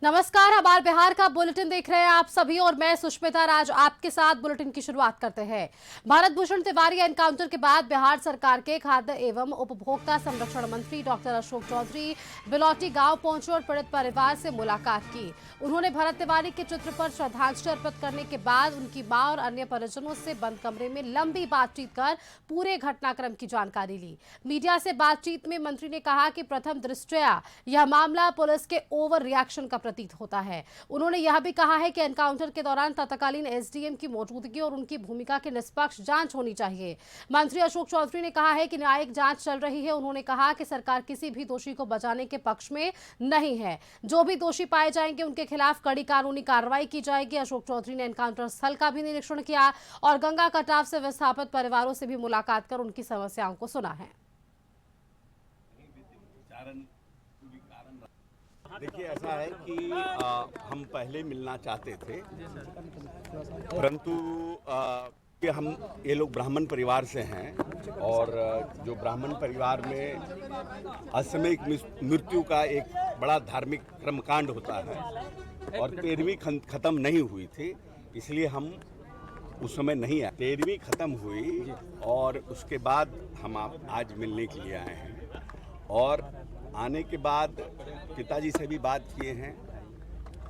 नमस्कार, हमारे बिहार का बुलेटिन देख रहे हैं आप सभी और मैं सुष्मिता राज आपके साथ बुलेटिन की शुरुआत करते हैं। भारत भूषण तिवारी एनकाउंटर के बाद बिहार सरकार के खाद्य एवं उपभोक्ता संरक्षण मंत्री डॉक्टर अशोक चौधरी बिलौटी गांव पहुंचे और पीड़ित परिवार से मुलाकात की। उन्होंने भरत तिवारी के चित्र पर श्रद्धांजलि अर्पित करने के बाद उनकी मां और अन्य परिजनों से बंद कमरे में लंबी बातचीत कर पूरे घटनाक्रम की जानकारी ली। मीडिया से बातचीत में मंत्री ने कहा कि प्रथम दृष्टया यह मामला पुलिस के ओवर रिएक्शन का प्रतीत होता है। उन्होंने यह भी कहा है कि एनकाउंटर के दौरान तत्कालीन एसडीएम की मौजूदगी और उनकी भूमिका की निष्पक्ष जांच होनी चाहिए। मंत्री अशोक चौधरी ने कहा है कि न्यायिक जांच चल रही है। उन्होंने कहा कि सरकार किसी भी दोषी को बचाने के पक्ष में नहीं है। जो भी दोषी पाए जाएंगे उनके खिलाफ कड़ी कानूनी कार्रवाई की जाएगी। अशोक चौधरी ने एनकाउंटर स्थल का भी निरीक्षण किया और गंगा कटाव से विस्थापित परिवारों से भी मुलाकात कर उनकी समस्याओं को सुना है। देखिए, ऐसा है कि हम पहले मिलना चाहते थे, परंतु कि हम ये लोग ब्राह्मण परिवार से हैं और जो ब्राह्मण परिवार में असामयिक मृत्यु का एक बड़ा धार्मिक कर्मकांड होता है और 13वीं खत्म नहीं हुई थी, इसलिए हम उस समय नहीं आए। 13वीं खत्म हुई और उसके बाद हम आज मिलने के लिए आए हैं और आने के बाद पिताजी से भी बात किए हैं,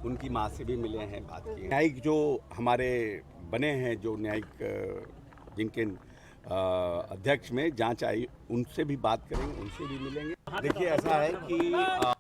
उनकी माँ से भी मिले हैं, बात किए। न्यायिक जो हमारे बने हैं, जो न्यायिक जिनके अध्यक्ष में जांच आई, उनसे भी बात करेंगे, उनसे भी मिलेंगे। देखिए, ऐसा है कि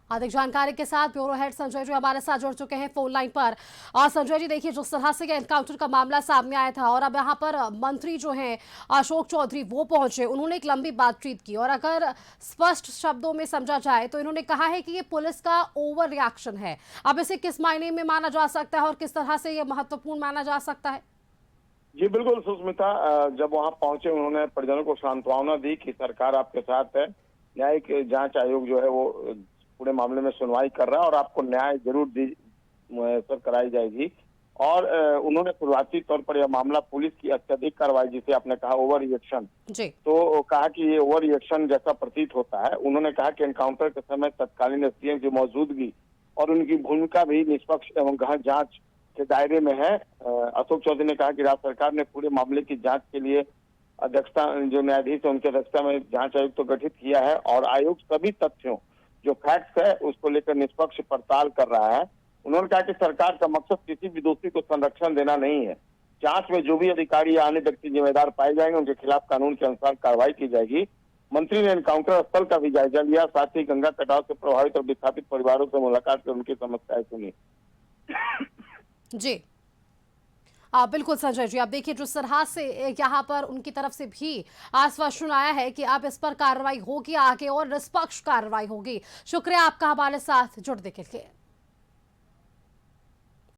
अधिक जानकारी के साथ ब्यूरो हेड संजय जी हमारे साथ जुड़ चुके हैं फोन लाइन पर। और संजय जी, देखिए, जिस तरह से एनकाउंटर का मामला सामने आया था और अब यहाँ पर मंत्री जो हैं अशोक चौधरी वो पहुंचे, उन्होंने एक लंबी बातचीत की और अगर स्पष्ट शब्दों में समझा जाए तो इन्होंने कहा है कि ये पुलिस का ओवर रिएक्शन है। अब इसे किस मायने में माना जा सकता है और किस तरह से ये महत्वपूर्ण माना जा सकता है? जी बिल्कुल सुष्मिता, जब वहां पहुंचे उन्होंने परिजनों को सांत्वना दी कि सरकार आपके साथ है, न्यायिक जांच आयोग जो है वो पूरे मामले में सुनवाई कर रहा है और आपको न्याय जरूर मुयस्सर कराई जाएगी। और उन्होंने शुरुआती तौर पर यह मामला पुलिस की अत्यधिक कार्रवाई, जिसे आपने कहा ओवर रिएक्शन, तो कहा कि ये ओवर रिएक्शन जैसा प्रतीत होता है। उन्होंने कहा कि एनकाउंटर के समय तत्कालीन एसडीएम की मौजूदगी और उनकी भूमिका भी निष्पक्ष एवं गहन जांच के दायरे में है। अशोक चौधरी ने कहा कि राज्य सरकार ने पूरे मामले की जांच के लिए अध्यक्षता, जो न्यायाधीश है उनकी अध्यक्षता में जांच आयोग तो गठित किया है और आयोग सभी तथ्यों, जो फैक्ट्स है, उसको लेकर निष्पक्ष पड़ताल कर रहा है। उन्होंने कहा कि सरकार का मकसद किसी भी दोषी को संरक्षण देना नहीं है। जांच में जो भी अधिकारी या अन्य व्यक्ति जिम्मेदार पाए जाएंगे उनके खिलाफ कानून के अनुसार कार्रवाई की जाएगी। मंत्री ने एनकाउंटर स्थल का भी जायजा लिया, साथ ही गंगा कटाव से प्रभावित और विस्थापित परिवारों से मुलाकात कर उनकी समस्याएं सुनी। जी बिल्कुल संजय जी, अब देखिए, जिस तरह से यहाँ पर उनकी तरफ से भी आश्वासन आया है कि अब इस पर कार्रवाई होगी आगे और निष्पक्ष कार्रवाई होगी। शुक्रिया आपका हमारे साथ जुड़ने के लिए।